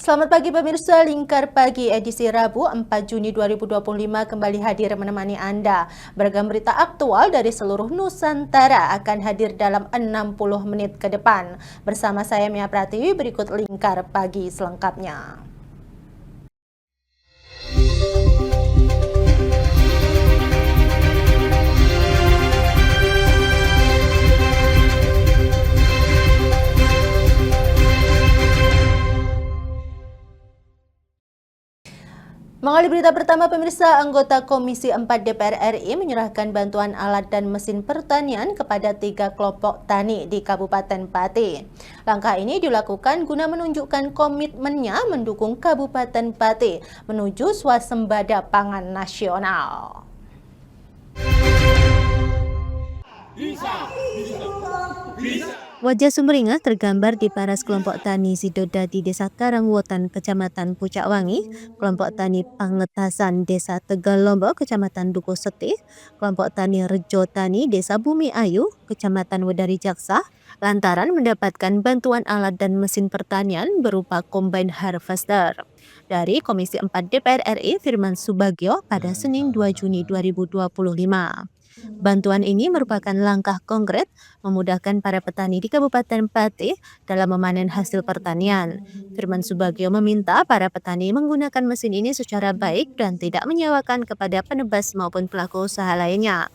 Selamat pagi pemirsa, Lingkar Pagi edisi Rabu 4 Juni 2025 kembali hadir menemani Anda. Beragam berita aktual dari seluruh Nusantara akan hadir dalam 60 menit ke depan. Bersama saya Mia Pratiwi, berikut Lingkar Pagi selengkapnya. Mengawali berita pertama pemirsa, anggota Komisi 4 DPR RI menyerahkan bantuan alat dan mesin pertanian kepada 3 kelompok tani di Kabupaten Pati. Langkah ini dilakukan guna menunjukkan komitmennya mendukung Kabupaten Pati menuju swasembada pangan nasional. Wajah sumringah tergambar di paras kelompok tani Sidoda di Desa Karangwotan, Kecamatan Pucak Wangi, kelompok tani Pangetasan Desa Tegal Lombok, Kecamatan Dukuh Setih, kelompok tani Rejo Tani Desa Bumi Ayu, Kecamatan Wedari Jaksa, lantaran mendapatkan bantuan alat dan mesin pertanian berupa combine harvester. Dari Komisi 4 DPR RI Firman Subagio pada Senin 2 Juni 2025. Bantuan ini merupakan langkah konkret memudahkan para petani di Kabupaten Pati dalam memanen hasil pertanian. Firman Subagio meminta para petani menggunakan mesin ini secara baik dan tidak menyewakan kepada penebas maupun pelaku usaha lainnya.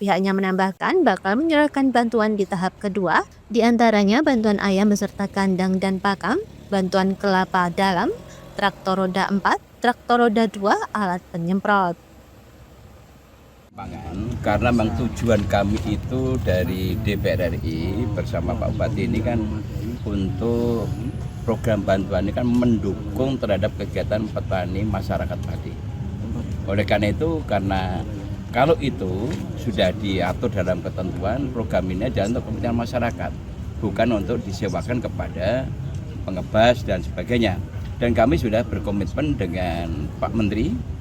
Pihaknya menambahkan bakal menyerahkan bantuan di tahap kedua, diantaranya bantuan ayam beserta kandang dan pakan, bantuan kelapa dalam, traktor roda 4, traktor roda 2, alat penyemprot. Karena memang tujuan kami itu dari DPR RI bersama Pak Bupati ini kan untuk program bantuan ini kan mendukung terhadap kegiatan petani masyarakat padi. Oleh karena itu, karena kalau itu sudah diatur dalam ketentuan, program ini adalah untuk kepentingan masyarakat, bukan untuk disewakan kepada pengebas dan sebagainya. Dan kami sudah berkomitmen dengan Pak Menteri,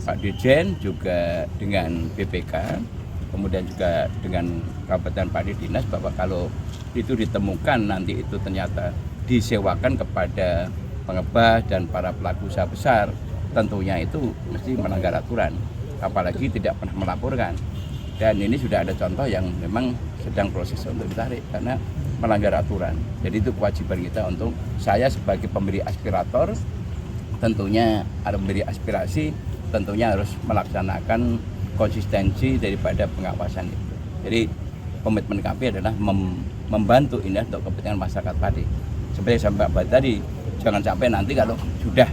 Pak Dirjen, juga dengan BPK, kemudian juga dengan Kabupaten Pati Dinas, bahwa kalau itu ditemukan nanti itu ternyata disewakan kepada pengebas dan para pelaku usaha besar, tentunya itu mesti melanggar aturan, apalagi tidak pernah melaporkan. Dan ini sudah ada contoh yang memang sedang proses untuk ditarik karena melanggar aturan. Jadi itu kewajiban kita untuk saya sebagai pemberi aspirator, tentunya ada memberi aspirasi, tentunya harus melaksanakan konsistensi daripada pengawasan itu. Jadi komitmen kami adalah membantu ini untuk kepentingan masyarakat padi. Seperti sampai tadi, jangan sampai nanti kalau sudah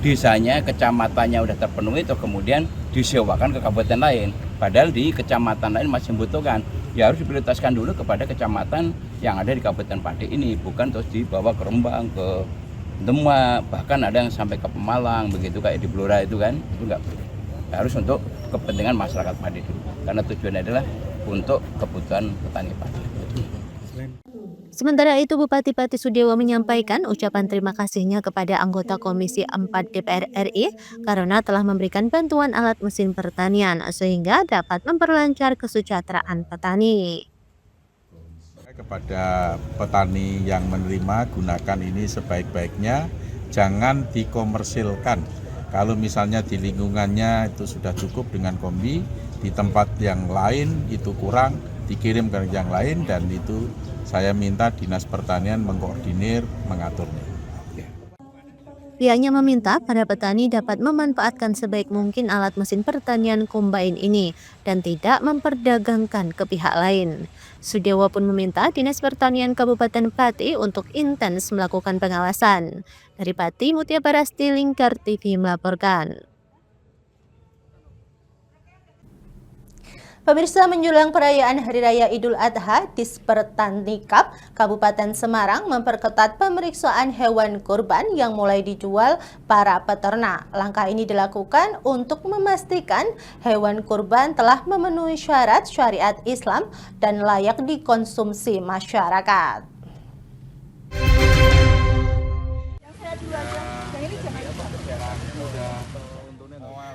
desanya, kecamatannya sudah terpenuhi, itu kemudian disewakan ke kabupaten lain. Padahal di kecamatan lain masih membutuhkan. Ya harus diprioritaskan dulu kepada kecamatan yang ada di Kabupaten Pati ini, bukan terus dibawa ke Rembang, ke Demak, bahkan ada yang sampai ke Pemalang, begitu kayak di Blora itu kan, itu nggak boleh. Harus untuk kepentingan masyarakat padi dulu, karena tujuannya adalah untuk kebutuhan petani padi. Sementara itu, Bupati Pati Sudiewo menyampaikan ucapan terima kasihnya kepada anggota Komisi 4 DPR RI karena telah memberikan bantuan alat mesin pertanian sehingga dapat memperlancar kesejahteraan petani. Kepada petani yang menerima, gunakan ini sebaik-baiknya, jangan dikomersilkan. Kalau misalnya di lingkungannya itu sudah cukup dengan kombi, di tempat yang lain itu kurang, dikirim ke yang lain, dan itu saya minta Dinas Pertanian mengkoordinir, mengaturnya. Pihaknya meminta para petani dapat memanfaatkan sebaik mungkin alat mesin pertanian combine ini dan tidak memperdagangkan ke pihak lain. Sudiewo pun meminta Dinas Pertanian Kabupaten Pati untuk intens melakukan pengawasan. Dari Pati, Mutia Barasti, Lingkar TV melaporkan. Pemirsa, menjelang perayaan Hari Raya Idul Adha, Dispertanikab Kabupaten Semarang memperketat pemeriksaan hewan kurban yang mulai dijual para peternak. Langkah ini dilakukan untuk memastikan hewan kurban telah memenuhi syarat syariat Islam dan layak dikonsumsi masyarakat.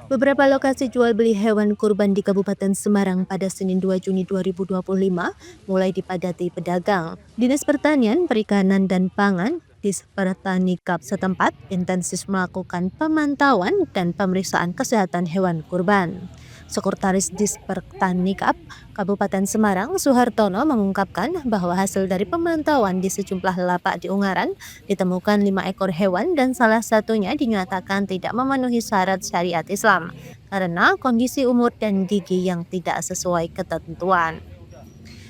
Beberapa lokasi jual beli hewan kurban di Kabupaten Semarang pada Senin 2 Juni 2025 mulai dipadati pedagang. Dinas Pertanian, Perikanan, dan Pangan Dispertanikab setempat intensif melakukan pemantauan dan pemeriksaan kesehatan hewan kurban. Sekretaris Dispertanikab Kabupaten Semarang, Suhartono, mengungkapkan bahwa hasil dari pemantauan di sejumlah lapak di Ungaran ditemukan 5 ekor hewan dan salah satunya dinyatakan tidak memenuhi syarat syariat Islam karena kondisi umur dan gigi yang tidak sesuai ketentuan.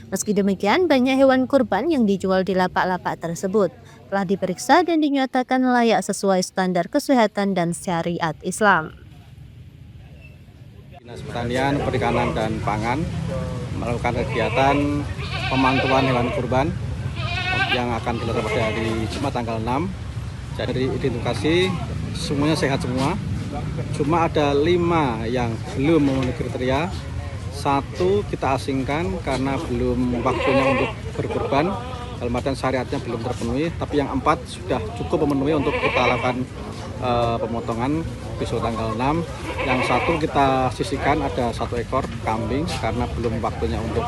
Meski demikian, banyak hewan kurban yang dijual di lapak-lapak tersebut telah diperiksa dan dinyatakan layak sesuai standar kesehatan dan syariat Islam. Dinas Pertanian, Perikanan, dan Pangan melakukan kegiatan pemantauan hewan kurban yang akan dilakukan pada hari Jumat tanggal 6. Jadi identifikasi semuanya sehat semua. Cuma ada 5 yang belum memenuhi kriteria. 1 kita asingkan karena belum waktunya untuk berkurban, dalam artian syariatnya belum terpenuhi. Tapi yang 4 sudah cukup memenuhi untuk kita lakukan pemotongan besok tanggal 6. Yang 1 kita sisihkan, ada 1 ekor kambing karena belum waktunya untuk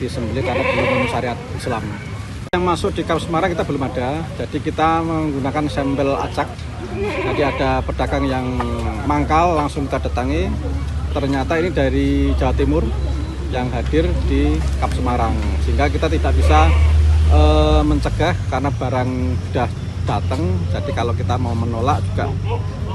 disembelih karena belum memenuhi syariat Islam. Yang masuk di Kap Semarang kita belum ada, jadi kita menggunakan sampel acak. Jadi ada pedagang yang mangkal langsung kita datangi, ternyata ini dari Jawa Timur yang hadir di Kap Semarang, sehingga kita tidak bisa mencegah karena barang sudah datang. Jadi kalau kita mau menolak juga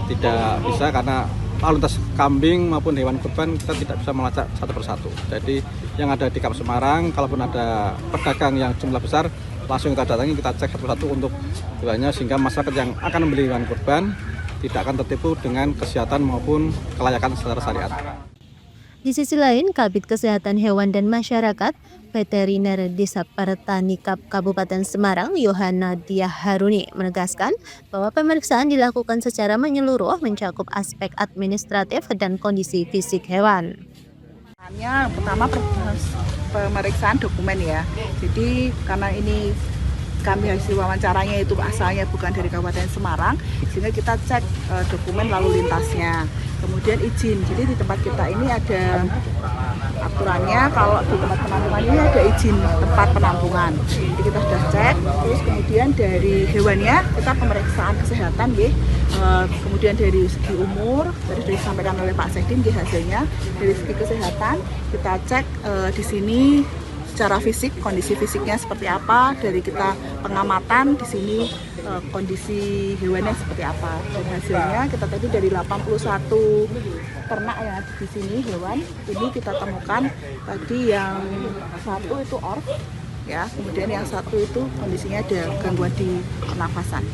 tidak bisa karena lalu lintas kambing maupun hewan kurban kita tidak bisa melacak satu persatu. Jadi yang ada di Kap Semarang, kalaupun ada pedagang yang jumlah besar, langsung kita datangi, kita cek satu-satu untuk hewannya, sehingga masyarakat yang akan membeli hewan kurban tidak akan tertipu dengan kesehatan maupun kelayakan secara syariat. Di sisi lain, Kabid Kesehatan Hewan dan Masyarakat Veteriner Dispertanikab Kabupaten Semarang, Yohana Diah Haruni, menegaskan bahwa pemeriksaan dilakukan secara menyeluruh mencakup aspek administratif dan kondisi fisik hewan. Pertama pemeriksaan dokumen ya. Jadi karena ini kami hasil wawancaranya itu asalnya bukan dari Kabupaten Semarang, sehingga kita cek dokumen lalu lintasnya. Kemudian izin, jadi di tempat kita ini ada aturannya, kalau di tempat penampungan ini ada izin tempat penampungan. Jadi kita sudah cek, terus kemudian dari hewannya kita pemeriksaan kesehatan, kemudian dari segi umur, tadi sudah disampaikan oleh Pak Sekdin hasilnya, dari segi kesehatan kita cek di sini secara fisik, kondisi fisiknya seperti apa, dari kita pengamatan di sini kondisi hewannya seperti apa. Dan hasilnya kita tadi dari 81 ternak yang ada di sini hewan, ini kita temukan tadi yang 1 itu orf, ya, kemudian yang 1 itu kondisinya ada gangguan di pernafasan.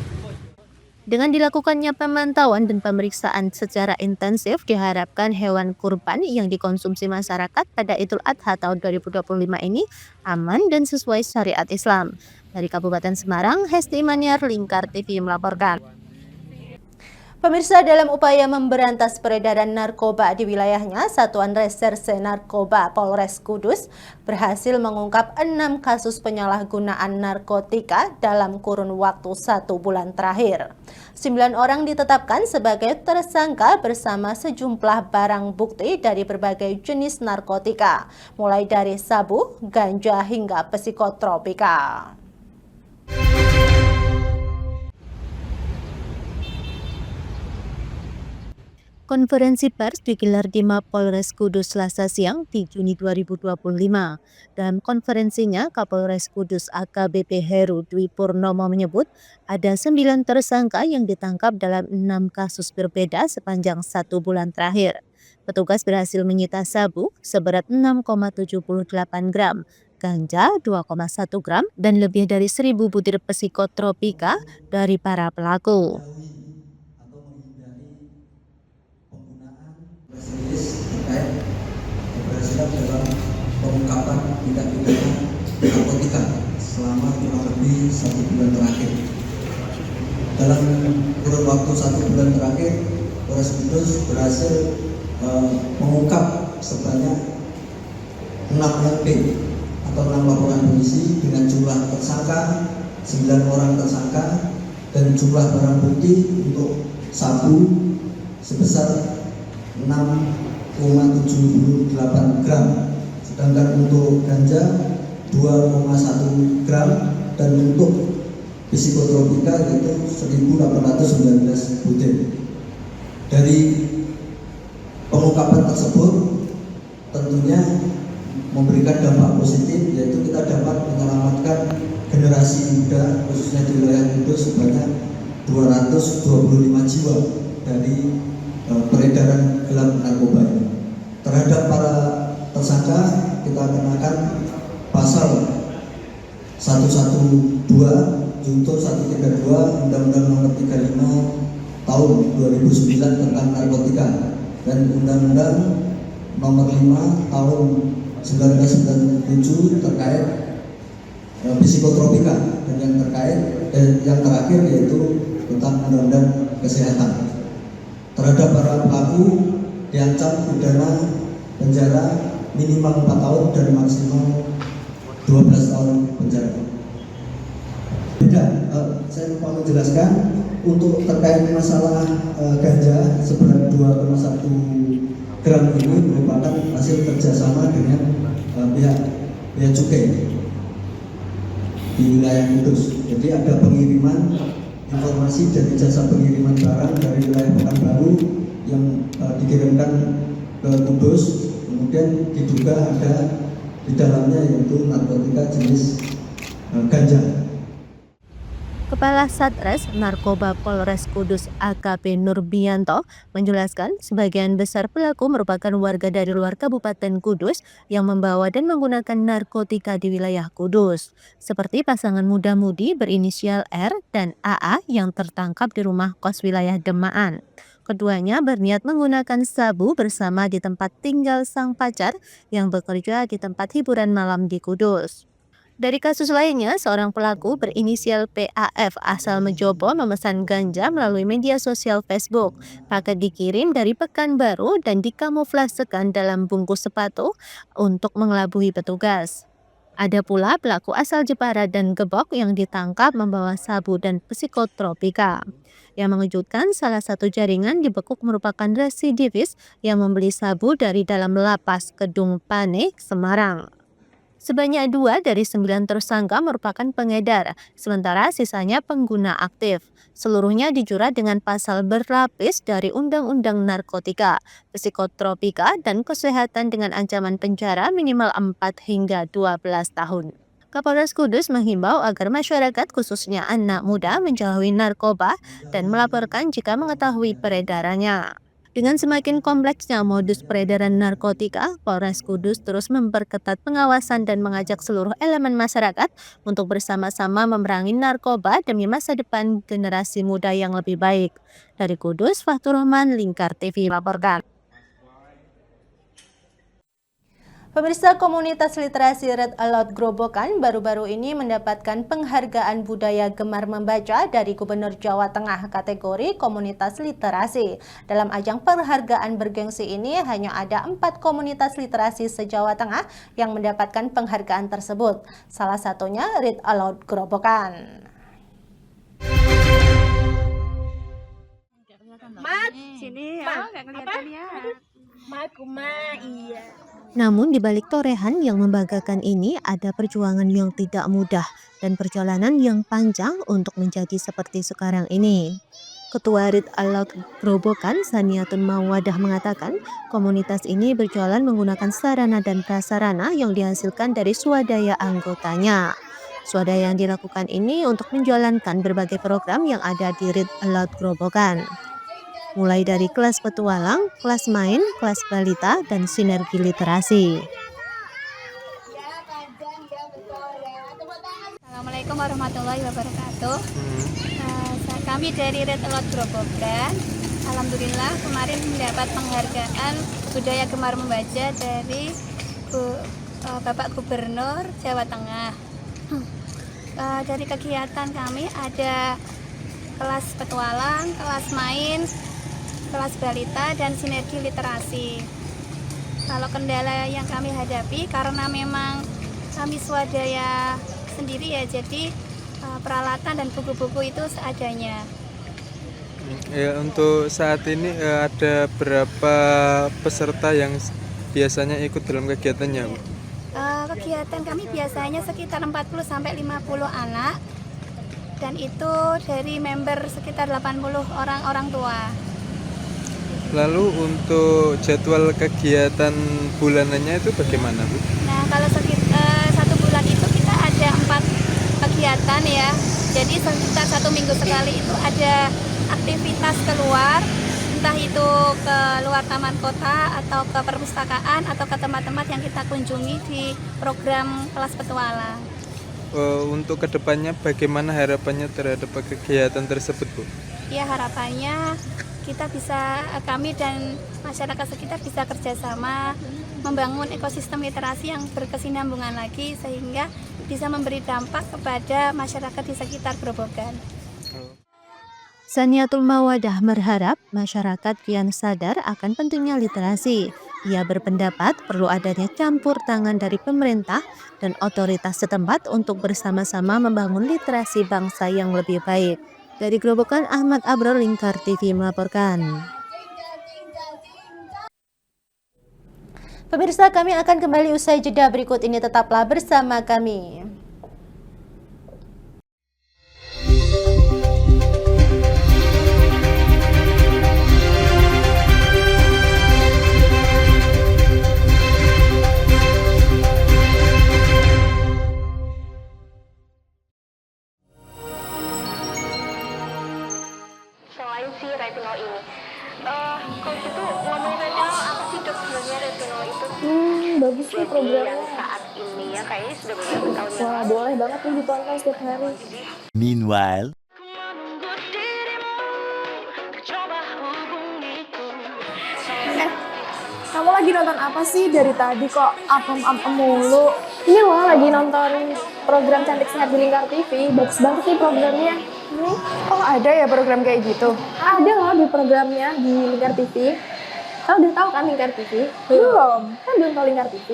Dengan dilakukannya pemantauan dan pemeriksaan secara intensif, diharapkan hewan kurban yang dikonsumsi masyarakat pada Idul Adha tahun 2025 ini aman dan sesuai syariat Islam. Dari Kabupaten Semarang, Hesti Maniar, Lingkar TV melaporkan. Pemirsa, dalam upaya memberantas peredaran narkoba di wilayahnya, Satuan Reserse Narkoba Polres Kudus berhasil mengungkap 6 kasus penyalahgunaan narkotika dalam kurun waktu 1 bulan terakhir. 9 orang ditetapkan sebagai tersangka bersama sejumlah barang bukti dari berbagai jenis narkotika, mulai dari sabu, ganja hingga psikotropika. Konferensi pers digelar di Mapolres Kudus Selasa siang di Juni 2025. Dalam konferensinya, Kapolres Kudus AKBP Heru Dwi Purnomo menyebut ada 9 tersangka yang ditangkap dalam 6 kasus berbeda sepanjang 1 bulan terakhir. Petugas berhasil menyita sabu seberat 6,78 gram, ganja 2,1 gram, dan lebih dari 1.000 butir psikotropika dari para pelaku. Terkait keberhasilan dalam pengungkapan tindak pidana narkotika selama kurang lebih 1 bulan terakhir. Dalam kurun waktu 1 bulan terakhir, Polres Kudus berhasil mengungkap sebanyak 6 LP atau 6 laporan polisi dengan jumlah tersangka 9 orang tersangka dan jumlah barang bukti untuk sabu sebesar 6,78 gram, sedangkan untuk ganja 2,1 gram, dan untuk psikotropika yaitu 1.819 butir. Dari pengungkapan tersebut tentunya memberikan dampak positif, yaitu kita dapat menyelamatkan generasi muda khususnya di wilayah Kudus sebanyak 225 jiwa dari peredaran gelap narkoba ini. Terhadap para tersangka kita kenakan pasal 112 junto 132 Undang-Undang Nomor 35 Tahun 2009 tentang narkotika dan Undang-Undang Nomor 5 Tahun 1997 terkait psikotropika, dan yang terakhir yaitu tentang undang-undang kesehatan. Terhadap para pelaku diancam pidana penjara minimal 4 tahun dan maksimal 12 tahun penjara. Saya lupa menjelaskan untuk terkait masalah ganja seberat 2,1 gram ini merupakan hasil kerjasama dengan pihak bea cukai di wilayah Kudus. Jadi ada pengiriman informasi dari jasa pengiriman barang dari wilayah Pekanbaru yang dikirimkan ke Kudus, kemudian diduga ada di dalamnya yaitu narkotika jenis ganja. Kepala Satres Narkoba Polres Kudus AKP Nurbianto menjelaskan sebagian besar pelaku merupakan warga dari luar Kabupaten Kudus yang membawa dan menggunakan narkotika di wilayah Kudus, seperti pasangan muda-mudi berinisial R dan AA yang tertangkap di rumah kos wilayah Demaan. Keduanya berniat menggunakan sabu bersama di tempat tinggal sang pacar yang bekerja di tempat hiburan malam di Kudus. Dari kasus lainnya, seorang pelaku berinisial PAF asal Mejobo memesan ganja melalui media sosial Facebook. Paket dikirim dari Pekanbaru dan dikamuflasekan dalam bungkus sepatu untuk mengelabui petugas. Ada pula pelaku asal Jepara dan Gebok yang ditangkap membawa sabu dan psikotropika. Yang mengejutkan, salah satu jaringan dibekuk merupakan residivis yang membeli sabu dari dalam lapas Kedung Pane, Semarang. Sebanyak 2 dari 9 tersangka merupakan pengedar, sementara sisanya pengguna aktif. Seluruhnya dijerat dengan pasal berlapis dari Undang-Undang Narkotika, Psikotropika, dan Kesehatan dengan ancaman penjara minimal 4 hingga 12 tahun. Kapolres Kudus menghimbau agar masyarakat khususnya anak muda menjauhi narkoba dan melaporkan jika mengetahui peredarannya. Dengan semakin kompleksnya modus peredaran narkotika, Polres Kudus terus memperketat pengawasan dan mengajak seluruh elemen masyarakat untuk bersama-sama memerangi narkoba demi masa depan generasi muda yang lebih baik. Dari Kudus, Fathur Rahman, Lingkar TV melaporkan. Pemirsa, komunitas literasi Read Aloud Grobogan baru-baru ini mendapatkan penghargaan budaya gemar membaca dari Gubernur Jawa Tengah kategori komunitas literasi. Dalam ajang penghargaan bergengsi ini hanya ada 4 komunitas literasi se-Jawa Tengah yang mendapatkan penghargaan tersebut. Salah satunya Read Aloud Grobogan. Mat, sini ya, nggak kelihatan ya. Mat, iya. Namun di balik torehan yang membanggakan ini ada perjuangan yang tidak mudah dan perjalanan yang panjang untuk menjadi seperti sekarang ini. Ketua Read Aloud Grobogan, Saniatun Mawadah mengatakan komunitas ini berjalan menggunakan sarana dan prasarana yang dihasilkan dari swadaya anggotanya. Swadaya yang dilakukan ini untuk menjalankan berbagai program yang ada di Read Aloud Grobogan. Mulai dari kelas petualang, kelas main, kelas balita, dan sinergi literasi. Assalamualaikum warahmatullahi wabarakatuh. Kami dari Read Aloud Grobogan, alhamdulillah kemarin mendapat penghargaan budaya gemar membaca dari Bapak Gubernur Jawa Tengah. Dari kegiatan kami ada kelas petualang, kelas main, kelas balita, dan sinergi literasi. Kalau kendala yang kami hadapi karena memang kami swadaya sendiri ya, jadi peralatan dan buku-buku itu seadanya. Ya, untuk saat ini ada berapa peserta yang biasanya ikut dalam kegiatannya, Bu? Kegiatan kami biasanya sekitar 40-50 anak. dan itu dari member sekitar 80 orang tua. Lalu untuk jadwal kegiatan bulanannya itu bagaimana, Bu? Nah, kalau satu bulan itu kita ada 4 kegiatan ya. Jadi sekitar 1 minggu sekali itu ada aktivitas keluar, entah itu ke luar taman kota atau ke perpustakaan atau ke tempat-tempat yang kita kunjungi di program kelas petualang. Untuk kedepannya bagaimana harapannya terhadap kegiatan tersebut, Bu? Ya, harapannya kami dan masyarakat sekitar bisa kerjasama membangun ekosistem literasi yang berkesinambungan lagi sehingga bisa memberi dampak kepada masyarakat di sekitar Grobogan. Saniatul Mawadah berharap masyarakat kian sadar akan pentingnya literasi. Ia berpendapat perlu adanya campur tangan dari pemerintah dan otoritas setempat untuk bersama-sama membangun literasi bangsa yang lebih baik. Dari Grobogan, Ahmad Abror, Lingkar TV melaporkan. Pemirsa, kami akan kembali usai jeda berikut ini, tetaplah bersama kami. Selain si retinol ini, kalau gitu ngomongin retinol, apa sih dok sebenarnya retinol itu? Bagus sih programnya. Yang saat ini ya kayaknya sudah beberapa tahun yang Wah, boleh banget nih ditonton setiap hari. Meanwhile, Kamu lagi nonton apa sih dari tadi kok apem-apem mulu? Ini loh lagi nonton program Cantik Sehat di Lingkar TV. Bagus banget sih programnya. Oh, ada ya program kayak gitu? Ada loh di programnya di Lingkar TV. Kamu udah tahu kan Lingkar TV? Belum. Kan belum tahu Lingkar TV.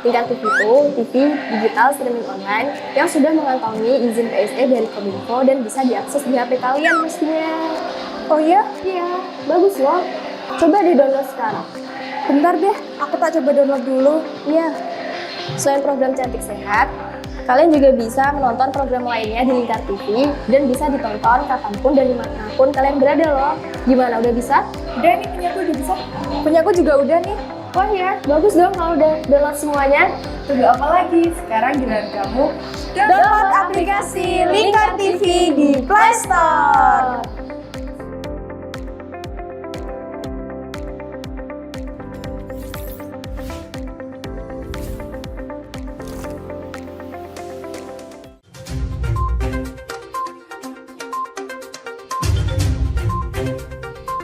Lingkar TV itu TV digital streaming online yang sudah mengantongi izin PSE dari Kominfo dan bisa diakses di HP kalian mestinya. Oh iya? Iya, bagus loh. Coba di-download sekarang. Bentar deh, aku tak coba download dulu. Iya. Selain program Cantik Sehat, kalian juga bisa menonton program lainnya di Lingkar TV dan bisa ditonton kapanpun dan dimanapun kalian berada loh. Gimana, udah bisa? Udah nih, punyaku udah bisa. Punyaku juga udah nih. Wah ya, bagus dong kalau udah download semuanya. Tunggu apa lagi? Sekarang giliran kamu Download aplikasi Lingkar TV di Play Store.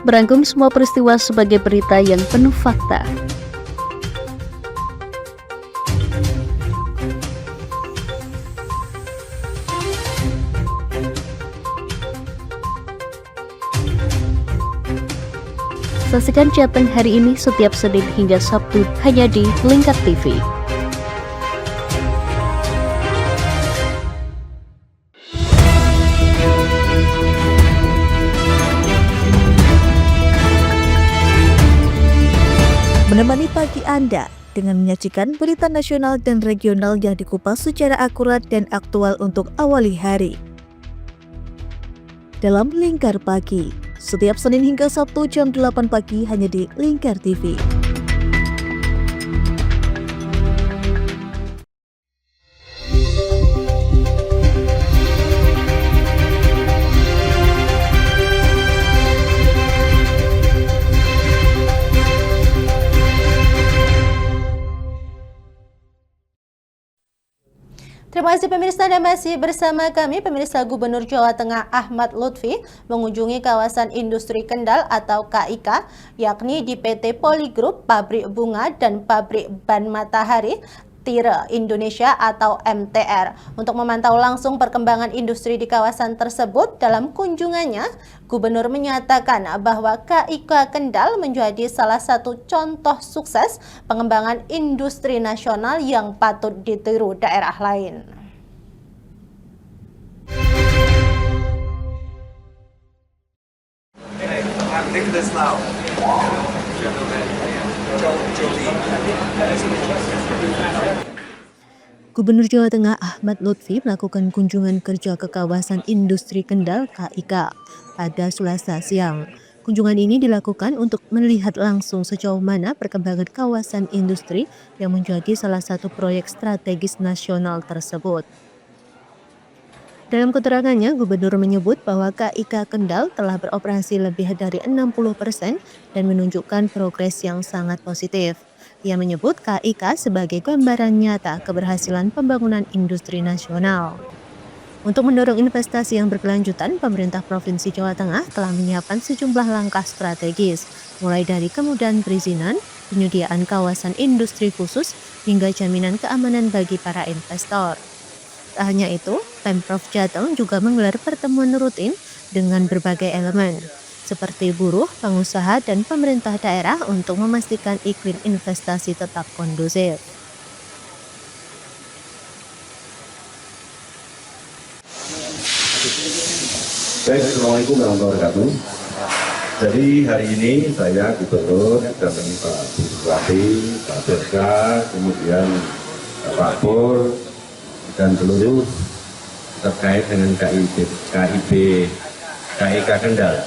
Berangkum semua peristiwa sebagai berita yang penuh fakta. Saksikan Jateng hari ini setiap Senin hingga Sabtu hanya di Lingkar TV. Menemani pagi Anda dengan menyajikan berita nasional dan regional yang dikupas secara akurat dan aktual untuk awali hari. Dalam Lingkar Pagi, setiap Senin hingga Sabtu jam 8 pagi hanya di Lingkar TV. Terima kasih pemirsa, dan masih bersama kami. Pemirsa, Gubernur Jawa Tengah Ahmad Lutfi mengunjungi kawasan industri Kendal atau KIK, yakni di PT Poligroup, Pabrik Bunga, dan Pabrik Ban Matahari Tire Indonesia atau MTR. Untuk memantau langsung perkembangan industri di kawasan tersebut, dalam kunjungannya, Gubernur menyatakan bahwa KIK Kendal menjadi salah satu contoh sukses pengembangan industri nasional yang patut ditiru daerah lain. Gubernur Jawa Tengah Ahmad Lutfi melakukan kunjungan kerja ke kawasan industri Kendal KIK pada Selasa siang. Kunjungan ini dilakukan untuk melihat langsung sejauh mana perkembangan kawasan industri yang menjadi salah satu proyek strategis nasional tersebut. Dalam keterangannya, Gubernur menyebut bahwa KIK Kendal telah beroperasi lebih dari 60% dan menunjukkan progres yang sangat positif. Ia menyebut KIK sebagai gambaran nyata keberhasilan pembangunan industri nasional. Untuk mendorong investasi yang berkelanjutan, pemerintah Provinsi Jawa Tengah telah menyiapkan sejumlah langkah strategis, mulai dari kemudahan perizinan, penyediaan kawasan industri khusus, hingga jaminan keamanan bagi para investor. Tak hanya itu, Pemprov Jateng juga menggelar pertemuan rutin dengan berbagai elemen, seperti buruh, pengusaha, dan pemerintah daerah untuk memastikan iklim investasi tetap kondusif. Baik, Assalamualaikum warahmatullahi wabarakatuh. Jadi hari ini saya Gubernur dan Pak Bupati, Pak Berka, kemudian Pak Pur, dan seluruh terkait dengan KIK Kendal.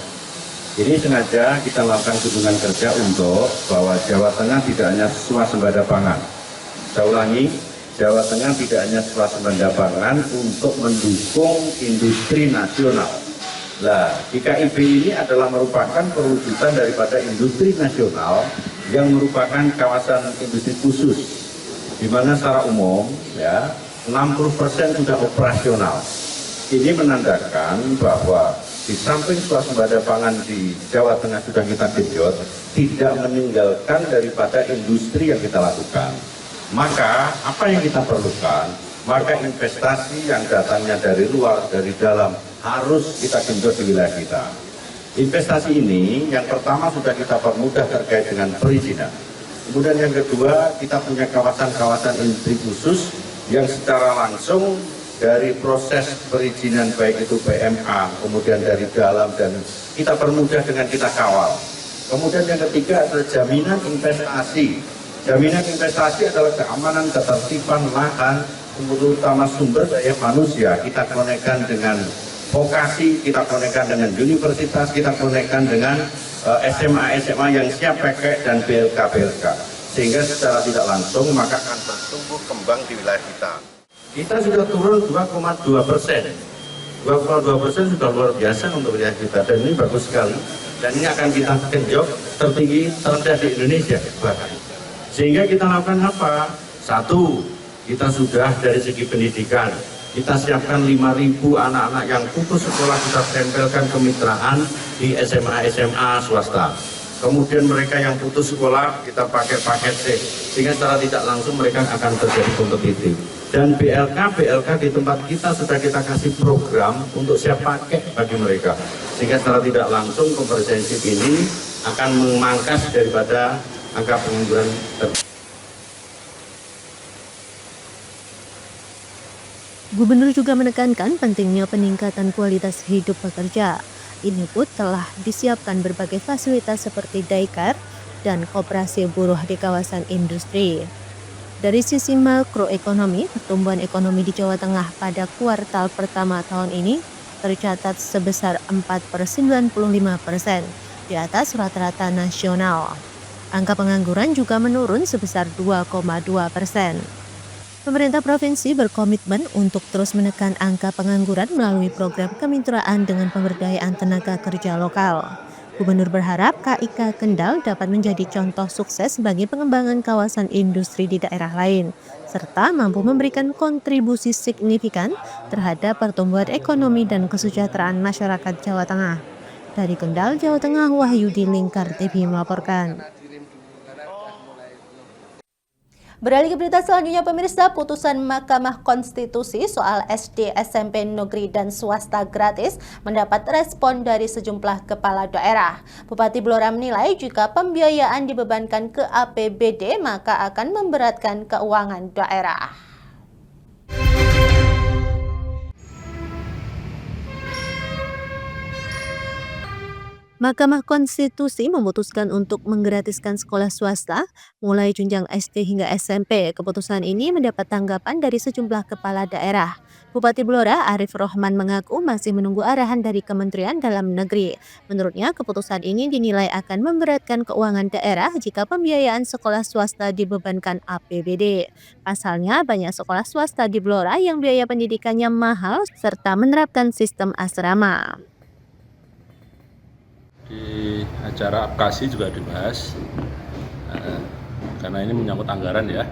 Ini sengaja kita lakukan kunjungan kerja untuk bahwa Jawa Tengah tidak hanya swasembada pangan. Saya ulangi, Jawa Tengah tidak hanya swasembada pangan untuk mendukung industri nasional. Nah, IKIB ini adalah merupakan perwujudan daripada industri nasional yang merupakan kawasan industri khusus, di mana secara umum ya 60% sudah operasional. Ini menandakan bahwa di samping swasembada pangan di Jawa Tengah sudah kita genjot, tidak meninggalkan daripada industri yang kita lakukan. Maka apa yang kita perlukan? Maka investasi yang datangnya dari luar, dari dalam harus kita genjot di wilayah kita. Investasi ini yang pertama sudah kita permudah terkait dengan perizinan. Kemudian yang kedua, kita punya kawasan-kawasan industri khusus yang secara langsung dari proses perizinan baik itu PMA, kemudian dari dalam, dan kita permudah dengan kita kawal. Kemudian yang ketiga adalah jaminan investasi. Jaminan investasi adalah keamanan, ketertiban lahan, terutama sumber daya manusia. Kita konekkan dengan vokasi, kita konekkan dengan universitas, kita konekkan dengan SMA yang siap pakai dan BLK. Sehingga secara tidak langsung maka akan bertumbuh kembang di wilayah kita. Kita sudah turun 2,2%. 2,2% sudah luar biasa untuk wilayah kita, dan ini bagus sekali. Dan ini akan kita genjot tertinggi terendah di Indonesia bahkan. Sehingga kita lakukan apa? Satu, kita sudah dari segi pendidikan, kita siapkan 5.000 anak-anak yang putus sekolah, kita tempelkan kemitraan di SMA swasta. Kemudian mereka yang putus sekolah kita pakai paket C, sehingga secara tidak langsung mereka akan terjadi kompetitif. Dan BLK di tempat kita sudah kita kasih program untuk siap pakai bagi mereka, sehingga secara tidak langsung komprehensif ini akan memangkas daripada angka pengangguran. Gubernur juga menekankan pentingnya peningkatan kualitas hidup pekerja. Ini pun telah disiapkan berbagai fasilitas seperti daycare dan koperasi buruh di kawasan industri. Dari sisi makroekonomi, pertumbuhan ekonomi di Jawa Tengah pada kuartal pertama tahun ini tercatat sebesar 4,95%, di atas rata-rata nasional. Angka pengangguran juga menurun sebesar 2,2%. Pemerintah provinsi berkomitmen untuk terus menekan angka pengangguran melalui program kemitraan dengan pemberdayaan tenaga kerja lokal. Gubernur berharap KIK Kendal dapat menjadi contoh sukses bagi pengembangan kawasan industri di daerah lain, serta mampu memberikan kontribusi signifikan terhadap pertumbuhan ekonomi dan kesejahteraan masyarakat Jawa Tengah. Dari Kendal, Jawa Tengah, Wahyudi Lingkar TV melaporkan. Beralih ke berita selanjutnya, pemirsa, putusan Mahkamah Konstitusi soal SD, SMP negeri dan swasta gratis mendapat respon dari sejumlah kepala daerah. Bupati Blora menilai jika pembiayaan dibebankan ke APBD maka akan memberatkan keuangan daerah. Mahkamah Konstitusi memutuskan untuk menggratiskan sekolah swasta mulai jenjang SD hingga SMP. Keputusan ini mendapat tanggapan dari sejumlah kepala daerah. Bupati Blora Arif Rohman mengaku masih menunggu arahan dari Kementerian Dalam Negeri. Menurutnya, keputusan ini dinilai akan memberatkan keuangan daerah jika pembiayaan sekolah swasta dibebankan APBD. Pasalnya, banyak sekolah swasta di Blora yang biaya pendidikannya mahal serta menerapkan sistem asrama. Di acara APKASI juga dibahas karena ini menyangkut anggaran ya,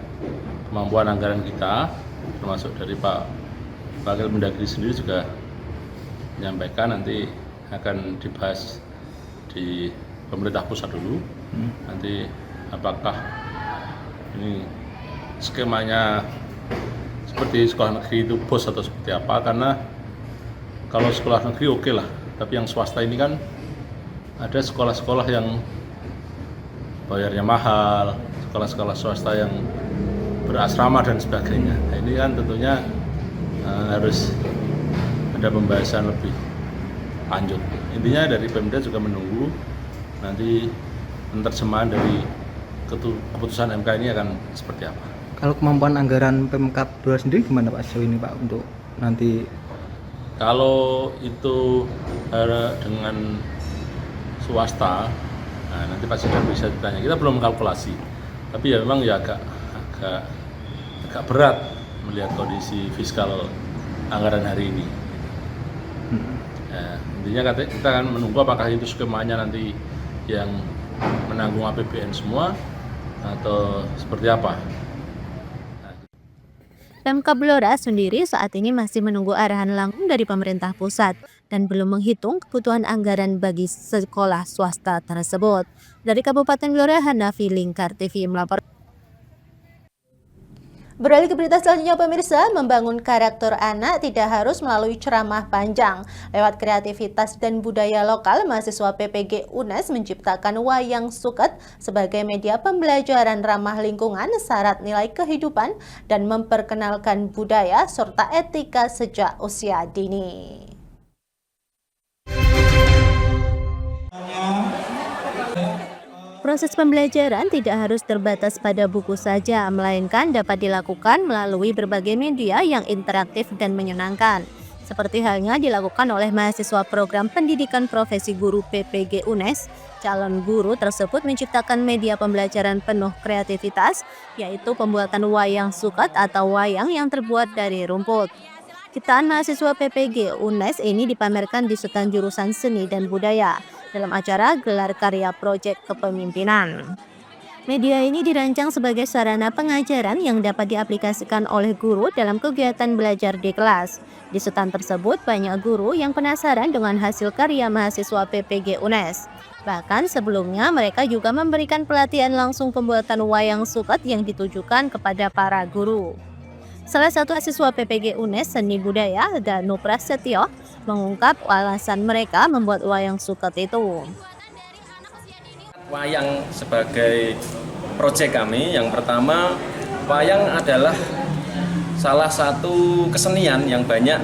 kemampuan anggaran kita, termasuk dari Pak Wakil Mendagri sendiri juga menyampaikan nanti akan dibahas di pemerintah pusat dulu. Nanti apakah ini skemanya seperti sekolah negeri itu bos atau seperti apa, karena kalau sekolah negeri oke lah, tapi yang swasta ini kan ada sekolah-sekolah yang bayarnya mahal, sekolah-sekolah swasta yang berasrama dan sebagainya. Nah, ini kan tentunya harus ada pembahasan lebih lanjut. Intinya dari Pemda juga menunggu nanti penerjemahan dari keputusan MK ini akan seperti apa. Kalau kemampuan anggaran Pemkab Blora sendiri gimana Pak sejauh ini Pak untuk nanti? Kalau itu dengan swasta, nah nanti pasti kan bisa ditanya. Kita belum kalkulasi, tapi ya memang ya agak berat melihat kondisi fiskal anggaran hari ini. Ya, intinya kita akan menunggu apakah itu skemanya nanti yang menanggung APBN semua atau seperti apa. Pemkab Blora sendiri saat ini masih menunggu arahan langsung dari pemerintah pusat dan belum menghitung kebutuhan anggaran bagi sekolah swasta tersebut. Dari Kabupaten Blora, Hanafi, Lingkar TV melapor. Beralih ke berita selanjutnya pemirsa, membangun karakter anak tidak harus melalui ceramah panjang. Lewat kreativitas dan budaya lokal, mahasiswa PPG UNES menciptakan wayang suket sebagai media pembelajaran ramah lingkungan, syarat nilai kehidupan, dan memperkenalkan budaya serta etika sejak usia dini. Proses pembelajaran tidak harus terbatas pada buku saja, melainkan dapat dilakukan melalui berbagai media yang interaktif dan menyenangkan. Seperti halnya dilakukan oleh mahasiswa program pendidikan profesi guru PPG UNES, calon guru tersebut menciptakan media pembelajaran penuh kreativitas, yaitu pembuatan wayang suket atau wayang yang terbuat dari rumput. Ciptaan mahasiswa PPG UNES ini dipamerkan di Setan Jurusan Seni dan Budaya dalam acara gelar karya proyek kepemimpinan. Media ini dirancang sebagai sarana pengajaran yang dapat diaplikasikan oleh guru dalam kegiatan belajar di kelas. Di setan tersebut banyak guru yang penasaran dengan hasil karya mahasiswa PPG UNES. Bahkan sebelumnya mereka juga memberikan pelatihan langsung pembuatan wayang suket yang ditujukan kepada para guru. Salah satu mahasiswa PPG UNES Seni Budaya, Danu Prasetyo, mengungkap alasan mereka membuat wayang suket itu. Wayang sebagai proyek kami, yang pertama, wayang adalah salah satu kesenian yang banyak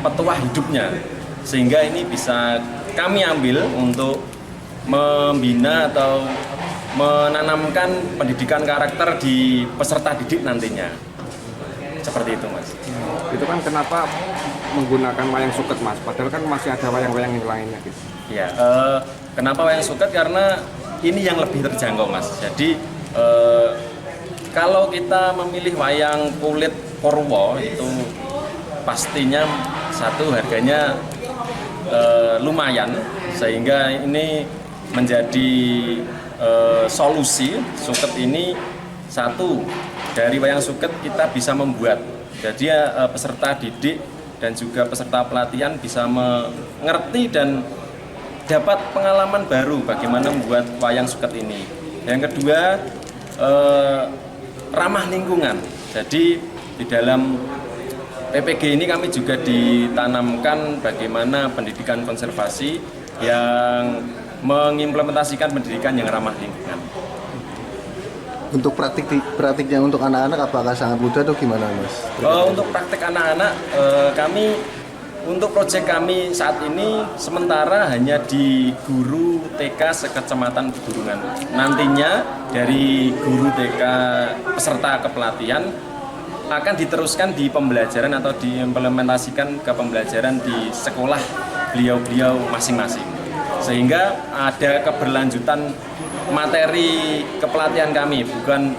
petuah hidupnya, sehingga ini bisa kami ambil untuk membina atau menanamkan pendidikan karakter di peserta didik nantinya. Seperti itu Mas. Itu kan kenapa menggunakan wayang suket Mas? Padahal kan masih ada wayang-wayang yang lainnya gitu. Ya, kenapa wayang suket? Karena ini yang lebih terjangkau Mas. Jadi kalau kita memilih wayang kulit Purwo itu pastinya satu harganya lumayan, sehingga ini menjadi solusi suket ini. Satu, dari wayang suket kita bisa membuat, jadi peserta didik dan juga peserta pelatihan bisa mengerti dan dapat pengalaman baru bagaimana membuat wayang suket ini. Yang kedua, ramah lingkungan. Jadi di dalam PPG ini kami juga ditanamkan bagaimana pendidikan konservasi yang mengimplementasikan pendidikan yang ramah lingkungan. Untuk praktiknya untuk anak-anak apakah sangat mudah atau gimana Mas? Untuk praktik anak-anak kami Untuk proyek kami saat ini sementara hanya di guru TK sekecamatan Pedurungan. Nantinya dari guru TK peserta kepelatihan akan diteruskan di pembelajaran atau diimplementasikan ke pembelajaran di sekolah beliau-beliau masing-masing. Sehingga ada keberlanjutan materi kepelatihan kami, bukan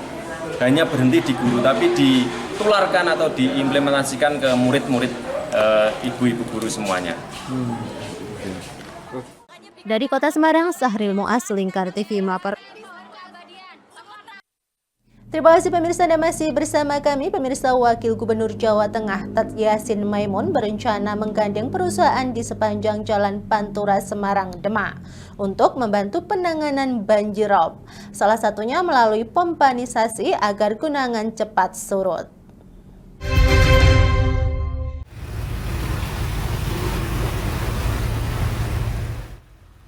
hanya berhenti di guru, tapi ditularkan atau diimplementasikan ke murid-murid ibu-ibu guru semuanya. Dari Kota Semarang, Sahril Muas, Lingkar TV melapor. Terima kasih pemirsa Anda masih bersama kami. Pemirsa, Wakil Gubernur Jawa Tengah Tat Yassin Maimun berencana menggandeng perusahaan di sepanjang Jalan Pantura Semarang Demak untuk membantu penanganan banjirop. Salah satunya melalui pompanisasi agar genangan cepat surut.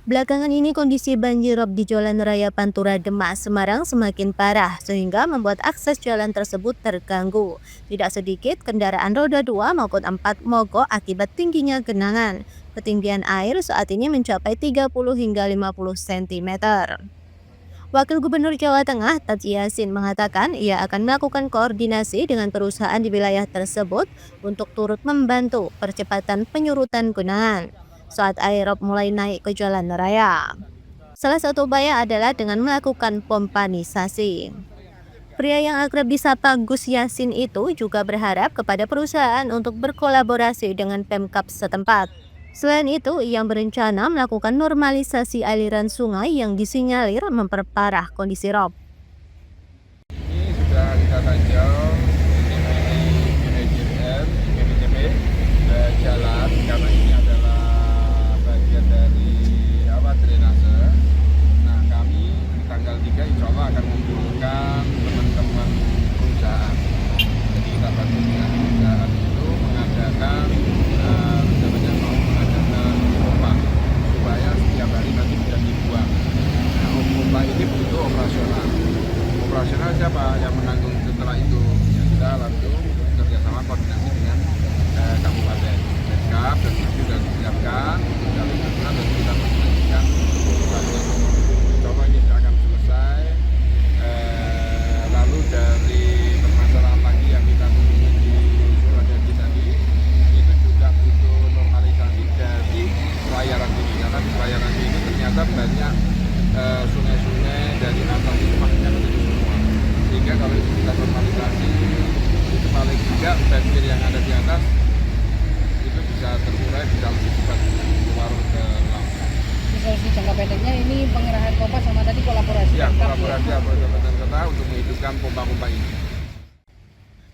Belakangan ini kondisi banjirop di Jalan Raya Pantura Demak Semarang semakin parah sehingga membuat akses jalan tersebut terganggu. Tidak sedikit kendaraan roda 2 maupun 4 mogok akibat tingginya genangan. Ketinggian air saat ini mencapai 30 hingga 50 cm. Wakil Gubernur Jawa Tengah Tat Yassin mengatakan ia akan melakukan koordinasi dengan perusahaan di wilayah tersebut untuk turut membantu percepatan penyurutan genangan saat airop mulai naik ke jalan raya. Salah satu upaya adalah dengan melakukan pompanisasi. Pria yang akrab disapa Gus Yassin itu juga berharap kepada perusahaan untuk berkolaborasi dengan Pemkab setempat. Selain itu, ia berencana melakukan normalisasi aliran sungai yang disinyalir memperparah kondisi rob. Ini sudah kita tinjau jalan karena ini adalah bagian dari drainase. Nah, kami di tanggal 3 insya Allah akan mengumpulkan teman-teman perusahaan. Jadi kita bantu dengan perusahaan itu mengadakan pompa supaya setiap hari nanti bisa dibuang. Nah, pompa ini butuh operasional. Operasional siapa yang menanggung setelah itu? Ya, kita langsung kerjasama koordinasi dengan kabupaten Pemkab dan itu sudah disiapkan jalur nasional dan kita koordinasikan coba ini akan selesai. Lalu dari permasalahan lagi yang kita temui di Suradadi tadi itu juga butuh normalisasi dari pelayaran ini karena di pelayaran ini ternyata banyak sungai-sungai dari atas itu maksudnya menuju semua, sehingga kalau itu kita normalisasi itu paling tidak banjir yang ada di atas itu bisa terurai, bisa lebih cepat keluar ke laut. Solusi jangka pendeknya ini pengerahan pompa sama tadi kolaborasi. Ya, kolaborasi kabupaten kota untuk menghidupkan pompa-pompa ini.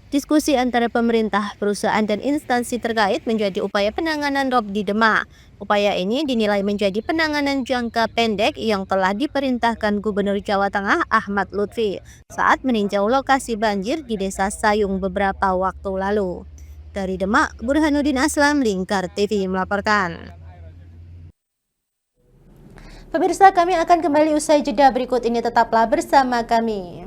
Diskusi antara pemerintah, perusahaan, dan instansi terkait menjadi upaya penanganan rob di Demak. Upaya ini dinilai menjadi penanganan jangka pendek yang telah diperintahkan Gubernur Jawa Tengah Ahmad Lutfi saat meninjau lokasi banjir di Desa Sayung beberapa waktu lalu. Dari Demak, Burhanuddin Aslam, Lingkar TV melaporkan. Pemirsa, kami akan kembali usai jeda berikut ini, tetaplah bersama kami.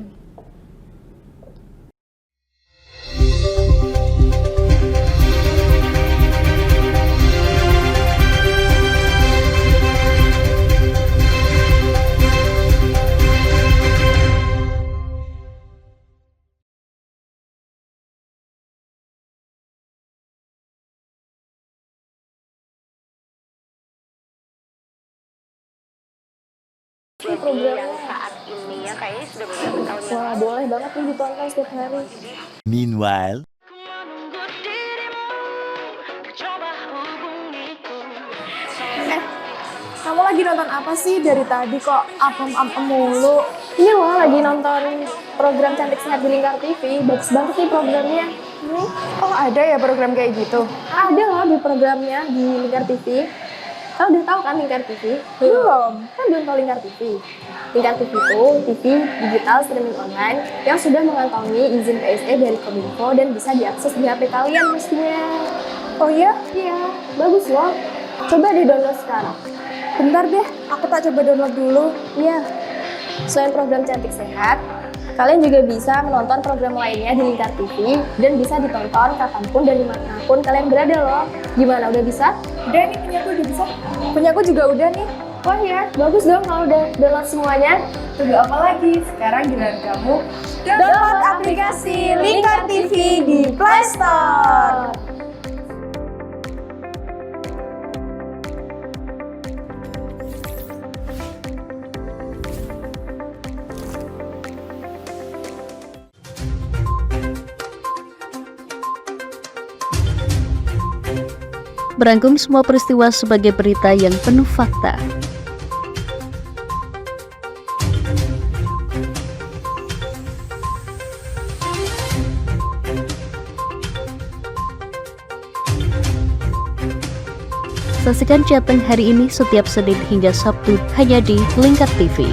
Program saat ini ya kayaknya sudah beberapa tahun yang wah, boleh banget nih ditonton setiap hari. Meanwhile, Kamu lagi nonton apa sih dari tadi kok apem-apem mulu? Ini loh lagi nonton program Cantik Sehat di Lingkar TV. Bagus banget nih programnya. Oh, ada ya program kayak gitu? Ada loh di programnya di Lingkar TV. Kau udah tahu kan Lingkar TV? Belum. Kan belum tahu Lingkar TV. Lingkar TV itu TV digital streaming online yang sudah mengantongi izin PSE dari Kominfo dan bisa diakses di HP kalian mestinya. Oh iya? Iya, bagus loh. Coba di-download sekarang. Bentar deh, aku tak coba download dulu. Iya. Selain program Cantik Sehat, Kalian juga bisa menonton program lainnya di Lingkar TV dan bisa ditonton kapanpun dan dimanapun kalian berada loh. Gimana, udah bisa? Udah nih, punya aku udah bisa. Punya aku juga udah nih. Wah ya, bagus dong kalau udah download semuanya. Tunggu apa lagi? Sekarang giliran kamu download aplikasi Lingkar TV di Play Store. Merangkum semua peristiwa sebagai berita yang penuh fakta. Saksikan Jateng hari ini setiap Senin hingga Sabtu hanya di Lingkar TV.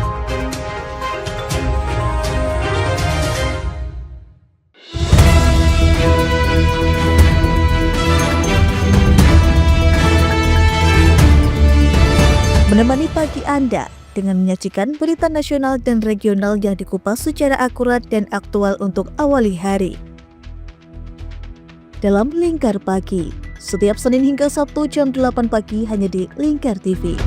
Menemani pagi Anda dengan menyajikan berita nasional dan regional yang dikupas secara akurat dan aktual untuk awali hari. Dalam Lingkar Pagi, setiap Senin hingga Sabtu jam 8 pagi hanya di Lingkar TV.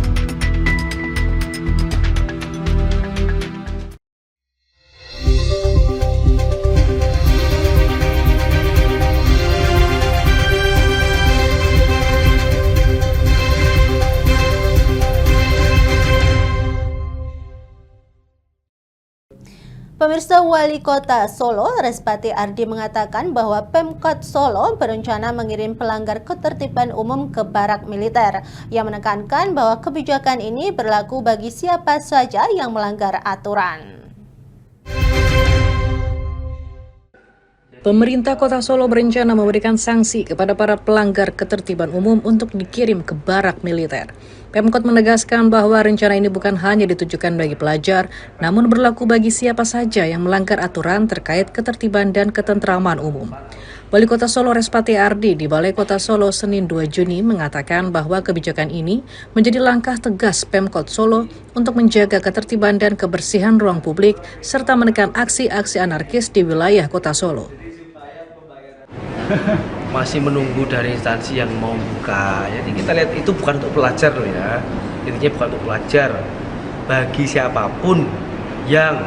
Pemirsa, Wali Kota Solo, Respati Ardi mengatakan bahwa Pemkot Solo berencana mengirim pelanggar ketertiban umum ke barak militer. Ia menekankan bahwa kebijakan ini berlaku bagi siapa saja yang melanggar aturan. Pemerintah Kota Solo berencana memberikan sanksi kepada para pelanggar ketertiban umum untuk dikirim ke barak militer. Pemkot menegaskan bahwa rencana ini bukan hanya ditujukan bagi pelajar, namun berlaku bagi siapa saja yang melanggar aturan terkait ketertiban dan ketentraman umum. Wali Kota Solo Respati Ardi di Balai Kota Solo Senin 2 Juni mengatakan bahwa kebijakan ini menjadi langkah tegas Pemkot Solo untuk menjaga ketertiban dan kebersihan ruang publik serta menekan aksi-aksi anarkis di wilayah Kota Solo. Masih menunggu dari instansi yang mau buka. Jadi kita lihat itu bukan untuk pelajar loh ya. Intinya bukan untuk pelajar. Bagi siapapun yang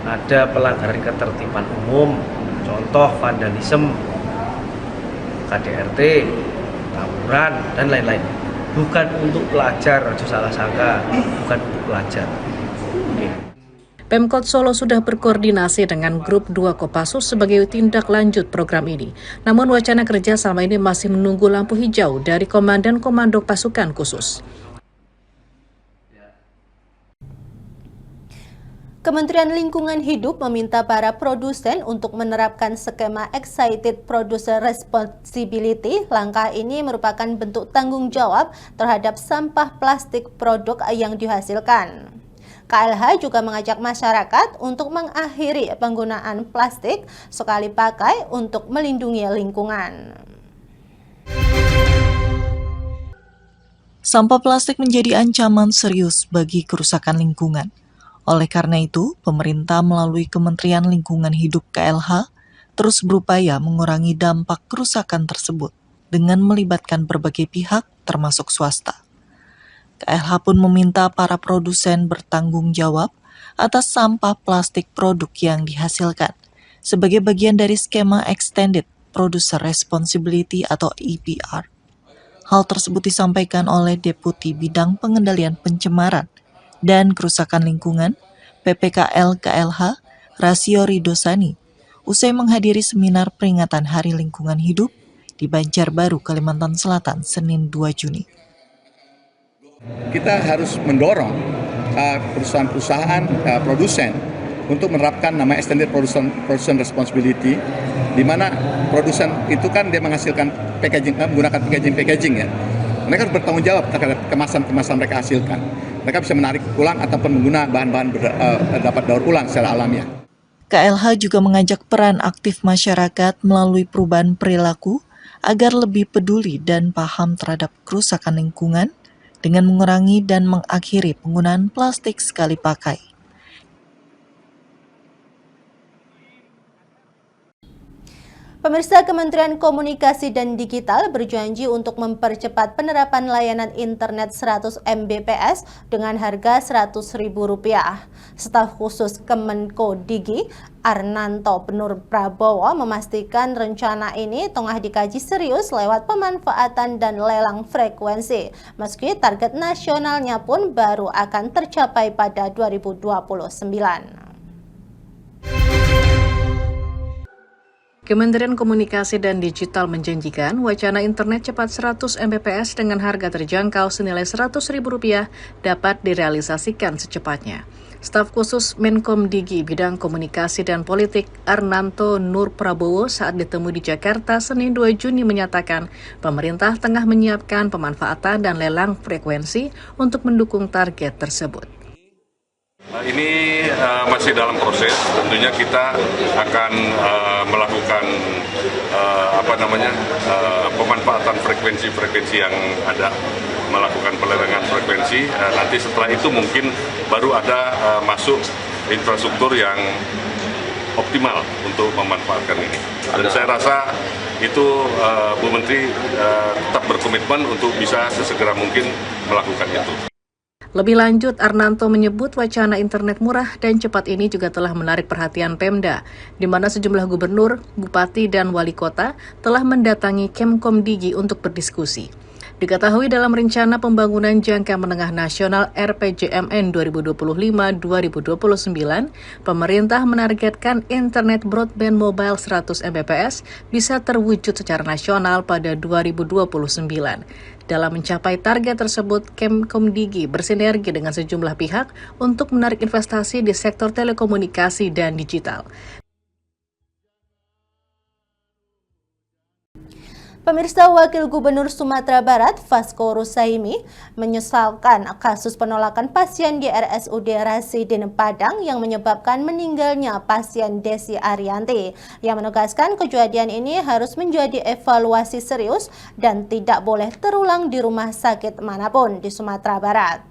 ada pelanggaran ketertiban umum, contoh vandalisme, KDRT, tawuran dan lain-lain. Bukan untuk pelajar, salah sangka, bukan untuk pelajar. Pemkot Solo sudah berkoordinasi dengan Grup 2 Kopassus sebagai tindak lanjut program ini. Namun wacana kerja sama ini masih menunggu lampu hijau dari Komandan Komando Pasukan Khusus. Kementerian Lingkungan Hidup meminta para produsen untuk menerapkan skema Excited Producer Responsibility. Langkah ini merupakan bentuk tanggung jawab terhadap sampah plastik produk yang dihasilkan. KLH juga mengajak masyarakat untuk mengakhiri penggunaan plastik sekali pakai untuk melindungi lingkungan. Sampah plastik menjadi ancaman serius bagi kerusakan lingkungan. Oleh karena itu, pemerintah melalui Kementerian Lingkungan Hidup KLH terus berupaya mengurangi dampak kerusakan tersebut dengan melibatkan berbagai pihak termasuk swasta. KLH pun meminta para produsen bertanggung jawab atas sampah plastik produk yang dihasilkan sebagai bagian dari skema Extended Producer Responsibility atau EPR. Hal tersebut disampaikan oleh Deputi Bidang Pengendalian Pencemaran dan Kerusakan Lingkungan PPKL KLH Rasio Ridosani usai menghadiri seminar peringatan Hari Lingkungan Hidup di Banjarbaru, Kalimantan Selatan, Senin 2 Juni. Kita harus mendorong perusahaan-perusahaan produsen untuk menerapkan nama Extended Producer Responsibility, di mana produsen itu kan dia menghasilkan packaging, menggunakan packaging ya. Mereka harus bertanggung jawab terhadap kemasan mereka hasilkan. Mereka bisa menarik ulang ataupun menggunakan bahan-bahan dapat daur ulang secara alamiah. KLH juga mengajak peran aktif masyarakat melalui perubahan perilaku agar lebih peduli dan paham terhadap kerusakan lingkungan dengan mengurangi dan mengakhiri penggunaan plastik sekali pakai. Pemirsa, Kementerian Komunikasi dan Digital berjanji untuk mempercepat penerapan layanan internet 100 Mbps dengan harga Rp100.000. Staf khusus Kemenko Digi, Arnanto Nur Prabowo, memastikan rencana ini tengah dikaji serius lewat pemanfaatan dan lelang frekuensi. Meski target nasionalnya pun baru akan tercapai pada 2029. Kementerian Komunikasi dan Digital menjanjikan wacana internet cepat 100 Mbps dengan harga terjangkau senilai Rp100.000 dapat direalisasikan secepatnya. Staf khusus Menkom Digi bidang komunikasi dan politik Arnanto Nur Prabowo saat ditemui di Jakarta Senin 2 Juni menyatakan pemerintah tengah menyiapkan pemanfaatan dan lelang frekuensi untuk mendukung target tersebut. Ini masih dalam proses, tentunya kita akan melakukan pemanfaatan frekuensi-frekuensi yang ada, melakukan pelelangan frekuensi. Nanti setelah itu mungkin baru ada masuk infrastruktur yang optimal untuk memanfaatkan ini. Dan saya rasa itu Bu Menteri tetap berkomitmen untuk bisa sesegera mungkin melakukan itu. Lebih lanjut, Arnanto menyebut wacana internet murah dan cepat ini juga telah menarik perhatian Pemda, di mana sejumlah gubernur, bupati, dan wali kota telah mendatangi Kemkom Digi untuk berdiskusi. Diketahui dalam rencana pembangunan jangka menengah nasional RPJMN 2025-2029, pemerintah menargetkan internet broadband mobile 100 Mbps bisa terwujud secara nasional pada 2029. Dalam mencapai target tersebut, Kemkom Digi bersinergi dengan sejumlah pihak untuk menarik investasi di sektor telekomunikasi dan digital. Pemirsa, Wakil Gubernur Sumatera Barat, Vasco Rusaimi, menyesalkan kasus penolakan pasien di RSUD Rasidin Padang yang menyebabkan meninggalnya pasien Desi Arianti. Yang menegaskan kejadian ini harus menjadi evaluasi serius dan tidak boleh terulang di rumah sakit manapun di Sumatera Barat.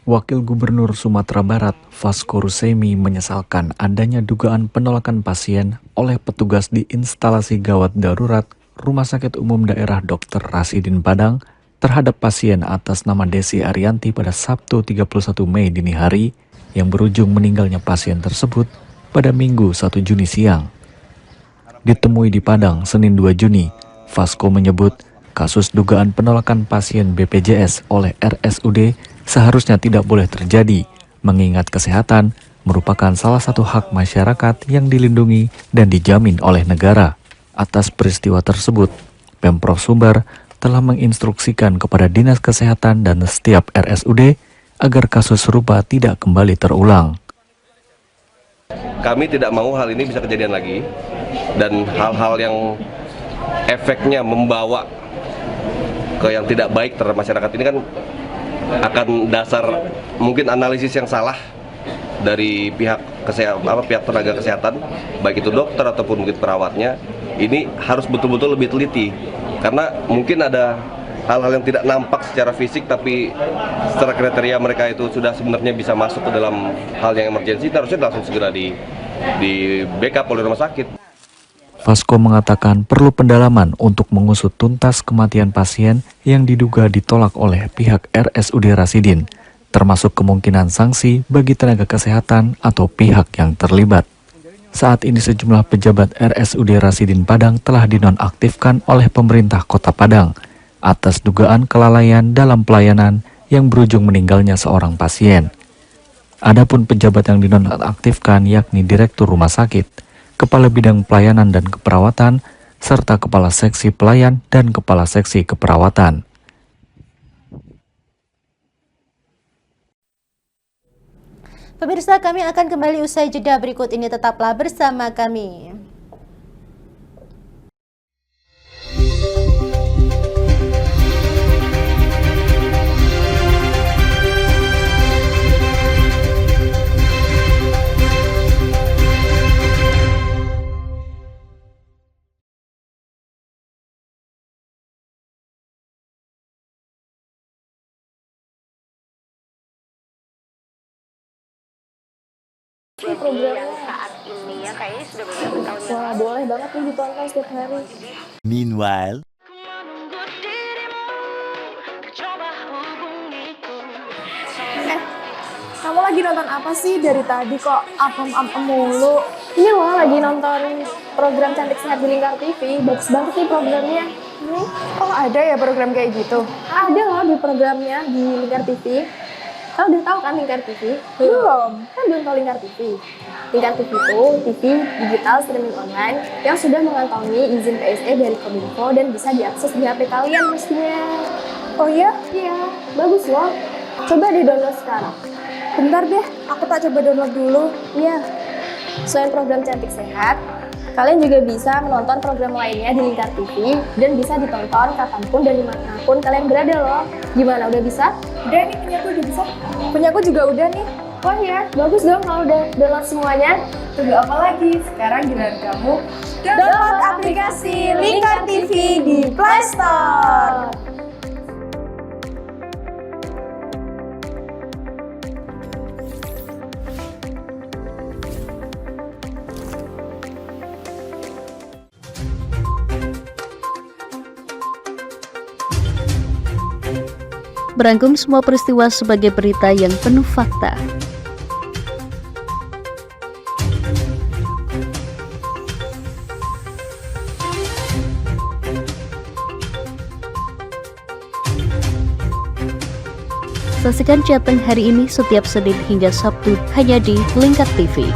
Wakil Gubernur Sumatera Barat, Vasco Rusaimi, menyesalkan adanya dugaan penolakan pasien oleh petugas di instalasi gawat darurat Rumah Sakit Umum Daerah Dr. Rasidin Padang terhadap pasien atas nama Desi Arianti pada Sabtu 31 Mei dini hari yang berujung meninggalnya pasien tersebut pada Minggu 1 Juni siang. Ditemui di Padang Senin 2 Juni, Vasco menyebut kasus dugaan penolakan pasien BPJS oleh RSUD seharusnya tidak boleh terjadi, mengingat kesehatan merupakan salah satu hak masyarakat yang dilindungi dan dijamin oleh negara. Atas peristiwa tersebut, Pemprov Sumbar telah menginstruksikan kepada Dinas Kesehatan dan setiap RSUD agar kasus serupa tidak kembali terulang. Kami tidak mau hal ini bisa kejadian lagi, dan hal-hal yang efeknya membawa ke yang tidak baik terhadap masyarakat ini kan akan dasar mungkin analisis yang salah dari pihak pihak tenaga kesehatan, baik itu dokter ataupun mungkin perawatnya. Ini harus betul-betul lebih teliti, karena mungkin ada hal-hal yang tidak nampak secara fisik tapi secara kriteria mereka itu sudah sebenarnya bisa masuk ke dalam hal yang emergensi, harusnya langsung segera di backup oleh rumah sakit. Vasco mengatakan perlu pendalaman untuk mengusut tuntas kematian pasien yang diduga ditolak oleh pihak RSUD Rasidin, termasuk kemungkinan sanksi bagi tenaga kesehatan atau pihak yang terlibat. Saat ini sejumlah pejabat RSUD Rasidin Padang telah dinonaktifkan oleh pemerintah Kota Padang atas dugaan kelalaian dalam pelayanan yang berujung meninggalnya seorang pasien. Adapun pejabat yang dinonaktifkan yakni Direktur Rumah Sakit, Kepala Bidang Pelayanan dan Keperawatan, serta Kepala Seksi Pelayan dan Kepala Seksi Keperawatan. Pemirsa, kami akan kembali usai jeda berikut ini, tetaplah bersama kami. yang saat ini ya kayaknya sudah beberapa tahun yang Wah, boleh banget nih ditonton setiap hari. Meanwhile, Kamu lagi nonton apa sih dari tadi kok apem-apem mulu? Ini loh lagi nonton program Cantik Sehat di Lingkar TV. Bagus banget nih programnya. Oh, ada ya program kayak gitu? Ada loh di programnya di Lingkar TV. Kau udah tahu kan Lingkar TV? Belum. Kan belum tahu Lingkar TV. Lingkar TV itu TV digital streaming online yang sudah mengantongi izin PSE dari Kominfo dan bisa diakses di HP kalian mestinya. Oh iya? Iya, bagus loh. Coba di-download sekarang. Bentar deh, aku tak coba download dulu. Iya. Selain program Cantik Sehat, kalian juga bisa menonton program lainnya di Lingkar TV dan bisa ditonton kapanpun dan dimanapun kalian berada loh. Gimana, udah bisa? Udah nih, punyaku udah bisa. Punyaku juga udah nih. Wah ya, bagus dong kalau udah download semuanya. Tunggu apa lagi? Sekarang giliran kamu download aplikasi Lingkar TV di Play Store. Merangkum semua peristiwa sebagai berita yang penuh fakta. Saksikan Jateng hari ini setiap Senin hingga Sabtu hanya di Lingkar TV.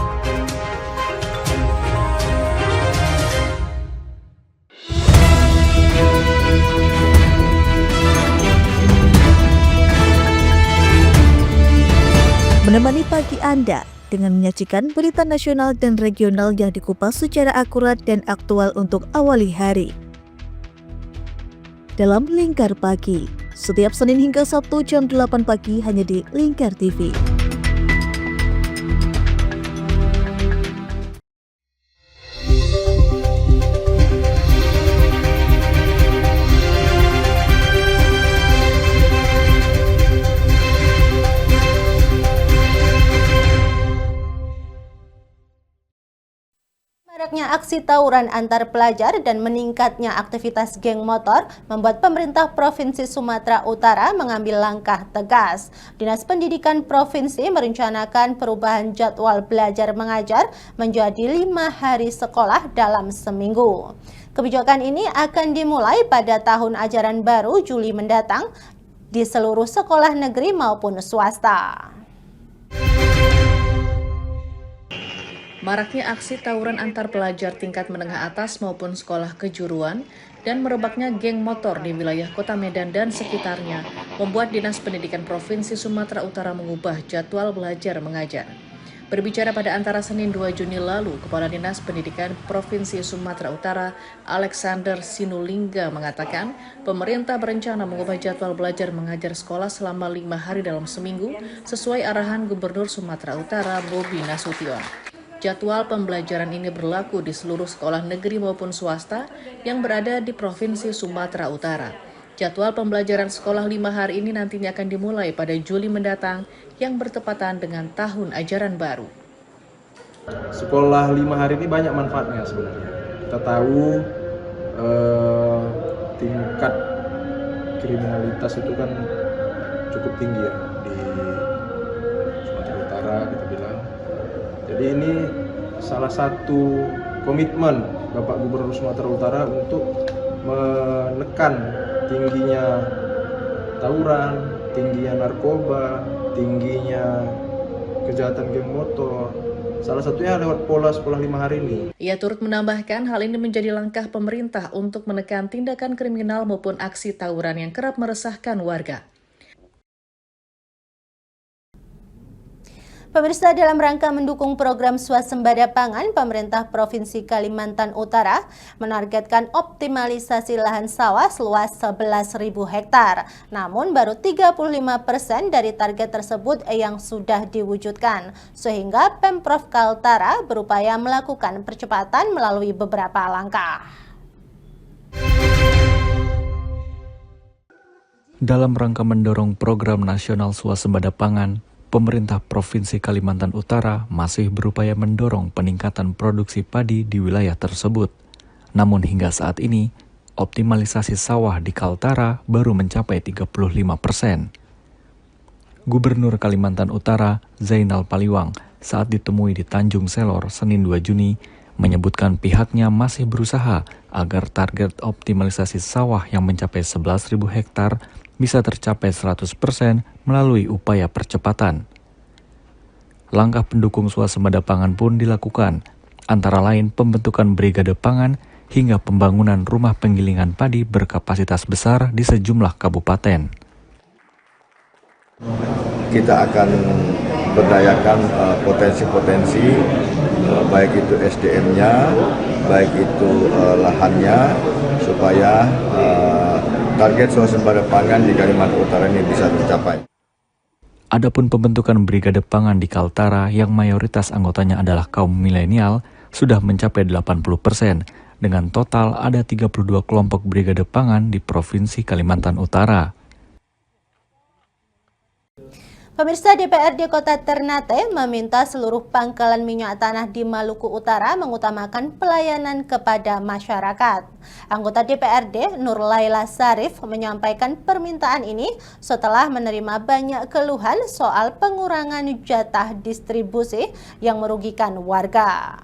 Menemani pagi Anda dengan menyajikan berita nasional dan regional yang dikupas secara akurat dan aktual untuk awali hari. Dalam Lingkar Pagi, setiap Senin hingga Sabtu jam 8 pagi hanya di Lingkar TV. Maraknya aksi tawuran antar pelajar dan meningkatnya aktivitas geng motor membuat pemerintah Provinsi Sumatera Utara mengambil langkah tegas. Dinas Pendidikan Provinsi merencanakan perubahan jadwal belajar mengajar menjadi 5 hari sekolah dalam seminggu. Kebijakan ini akan dimulai pada tahun ajaran baru Juli mendatang di seluruh sekolah negeri maupun swasta. Maraknya aksi tawuran antar pelajar tingkat menengah atas maupun sekolah kejuruan dan merebaknya geng motor di wilayah Kota Medan dan sekitarnya membuat Dinas Pendidikan Provinsi Sumatera Utara mengubah jadwal belajar mengajar. Berbicara pada antara Senin 2 Juni lalu, Kepala Dinas Pendidikan Provinsi Sumatera Utara, Alexander Sinulingga mengatakan, pemerintah berencana mengubah jadwal belajar mengajar sekolah selama 5 hari dalam seminggu sesuai arahan Gubernur Sumatera Utara, Bobi Nasution. Jadwal pembelajaran ini berlaku di seluruh sekolah negeri maupun swasta yang berada di Provinsi Sumatera Utara. Jadwal pembelajaran sekolah 5 hari ini nantinya akan dimulai pada Juli mendatang yang bertepatan dengan tahun ajaran baru. Sekolah 5 hari ini banyak manfaatnya sebenarnya. Kita tahu tingkat kriminalitas itu kan cukup tinggi ya di Sumatera Utara kita bilang. Jadi ini salah satu komitmen Bapak Gubernur Sumatera Utara untuk menekan tingginya tawuran, tingginya narkoba, tingginya kejahatan geng motor. Salah satunya lewat pola sekolah 5 hari ini. Ia turut menambahkan hal ini menjadi langkah pemerintah untuk menekan tindakan kriminal maupun aksi tawuran yang kerap meresahkan warga. Pemirsa, dalam rangka mendukung program swasembada pangan, pemerintah Provinsi Kalimantan Utara menargetkan optimalisasi lahan sawah seluas 11.000 hektar. Namun baru 35% dari target tersebut yang sudah diwujudkan, sehingga Pemprov Kaltara berupaya melakukan percepatan melalui beberapa langkah. Dalam rangka mendorong program nasional swasembada pangan, pemerintah Provinsi Kalimantan Utara masih berupaya mendorong peningkatan produksi padi di wilayah tersebut. Namun hingga saat ini, optimalisasi sawah di Kaltara baru mencapai 35%. Gubernur Kalimantan Utara, Zainal Paliwang, saat ditemui di Tanjung Selor, Senin 2 Juni, menyebutkan pihaknya masih berusaha agar target optimalisasi sawah yang mencapai 11.000 hektar bisa tercapai 100% melalui upaya percepatan. Langkah pendukung swasembada pangan pun dilakukan, antara lain pembentukan brigade pangan hingga pembangunan rumah penggilingan padi berkapasitas besar di sejumlah kabupaten. Kita akan berdayakan potensi-potensi, baik itu SDM-nya, baik itu lahannya, supaya target swasembada pangan di Kalimantan Utara ini bisa tercapai. Adapun pembentukan brigade pangan di Kaltara yang mayoritas anggotanya adalah kaum milenial sudah mencapai 80%, dengan total ada 32 kelompok brigade pangan di Provinsi Kalimantan Utara. Pemirsa, DPRD Kota Ternate meminta seluruh pangkalan minyak tanah di Maluku Utara mengutamakan pelayanan kepada masyarakat. Anggota DPRD Nur Laila Sarif menyampaikan permintaan ini setelah menerima banyak keluhan soal pengurangan jatah distribusi yang merugikan warga.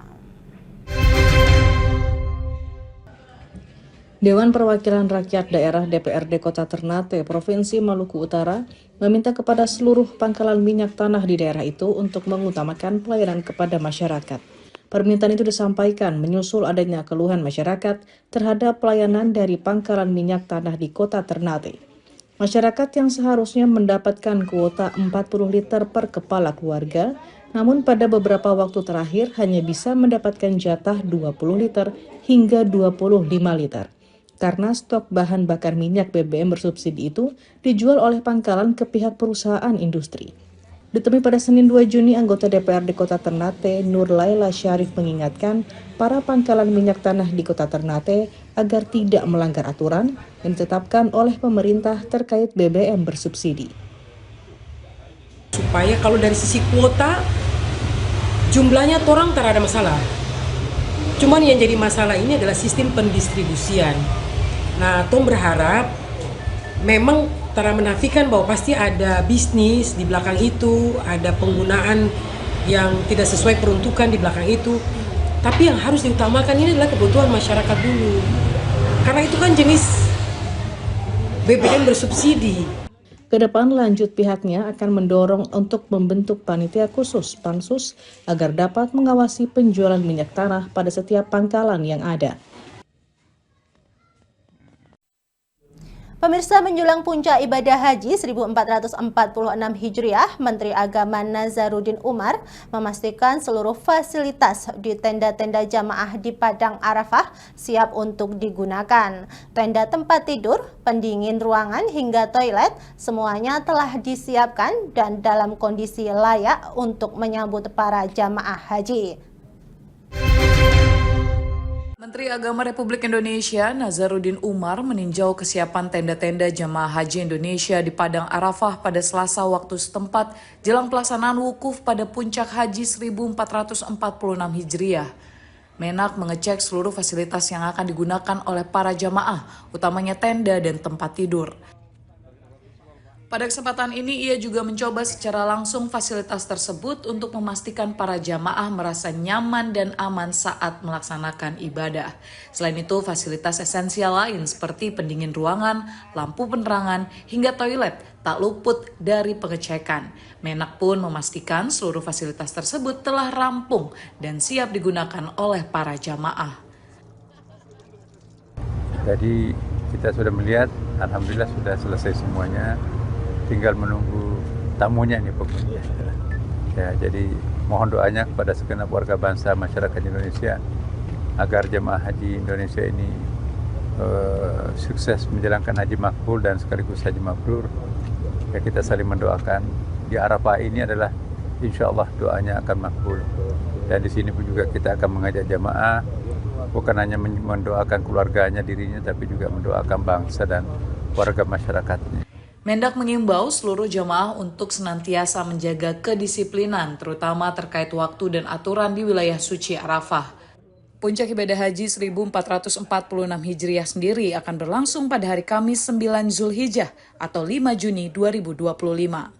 Dewan Perwakilan Rakyat Daerah DPRD Kota Ternate, Provinsi Maluku Utara, meminta kepada seluruh pangkalan minyak tanah di daerah itu untuk mengutamakan pelayanan kepada masyarakat. Permintaan itu disampaikan menyusul adanya keluhan masyarakat terhadap pelayanan dari pangkalan minyak tanah di Kota Ternate. Masyarakat yang seharusnya mendapatkan kuota 40 liter per kepala keluarga, namun pada beberapa waktu terakhir hanya bisa mendapatkan jatah 20 liter hingga 25 liter. Karena stok bahan bakar minyak BBM bersubsidi itu dijual oleh pangkalan ke pihak perusahaan industri. Ditemui pada Senin 2 Juni, anggota DPRD Kota Ternate, Nur Laila Syarif mengingatkan para pangkalan minyak tanah di Kota Ternate agar tidak melanggar aturan yang ditetapkan oleh pemerintah terkait BBM bersubsidi. Supaya kalau dari sisi kuota, jumlahnya orang tak ada masalah. Cuman yang jadi masalah ini adalah sistem pendistribusian. Nah, Tom berharap memang tak menafikan bahwa pasti ada bisnis di belakang itu, ada penggunaan yang tidak sesuai peruntukan di belakang itu. Tapi yang harus diutamakan ini adalah kebutuhan masyarakat dulu. Karena itu kan jenis BBM bersubsidi. Kedepan lanjut pihaknya akan mendorong untuk membentuk panitia khusus Pansus agar dapat mengawasi penjualan minyak tanah pada setiap pangkalan yang ada. Pemirsa, menjelang puncak ibadah haji 1446 Hijriah, Menteri Agama Nazaruddin Umar memastikan seluruh fasilitas di tenda-tenda jamaah di Padang Arafah siap untuk digunakan. Tenda tempat tidur, pendingin ruangan hingga toilet semuanya telah disiapkan dan dalam kondisi layak untuk menyambut para jamaah haji. Menteri Agama Republik Indonesia Nazaruddin Umar meninjau kesiapan tenda-tenda jamaah haji Indonesia di Padang Arafah pada Selasa waktu setempat jelang pelaksanaan wukuf pada puncak haji 1446 Hijriah. Menak mengecek seluruh fasilitas yang akan digunakan oleh para jamaah, utamanya tenda dan tempat tidur. Pada kesempatan ini, ia juga mencoba secara langsung fasilitas tersebut untuk memastikan para jamaah merasa nyaman dan aman saat melaksanakan ibadah. Selain itu, fasilitas esensial lain seperti pendingin ruangan, lampu penerangan, hingga toilet tak luput dari pengecekan. Menak pun memastikan seluruh fasilitas tersebut telah rampung dan siap digunakan oleh para jamaah. Jadi kita sudah melihat, alhamdulillah sudah selesai semuanya. Tinggal menunggu tamunya nih pokoknya. Ya, jadi mohon doanya kepada segenap warga bangsa masyarakat Indonesia agar jemaah haji Indonesia ini sukses menjalankan haji makbul dan sekaligus haji mabrur. Ya, kita saling mendoakan. Di Arafah ini adalah insya Allah doanya akan makbul. Dan di sini pun juga kita akan mengajak jemaah bukan hanya mendoakan keluarganya, dirinya, tapi juga mendoakan bangsa dan warga masyarakatnya. Mendak mengimbau seluruh jamaah untuk senantiasa menjaga kedisiplinan, terutama terkait waktu dan aturan di wilayah suci Arafah. Puncak ibadah haji 1446 Hijriah sendiri akan berlangsung pada hari Kamis 9 Zulhijjah atau 5 Juni 2025.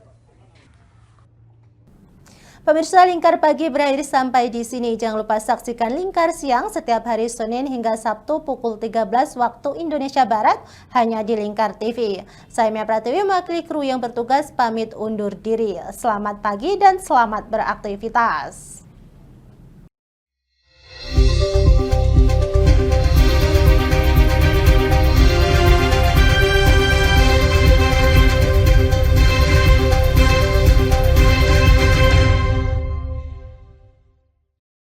Pemirsa, Lingkar Pagi berakhir sampai di sini. Jangan lupa saksikan Lingkar Siang setiap hari Senin hingga Sabtu pukul 13 waktu Indonesia Barat hanya di Lingkar TV. Saya Mia Pratiwi mewakili kru yang bertugas pamit undur diri. Selamat pagi dan selamat beraktivitas.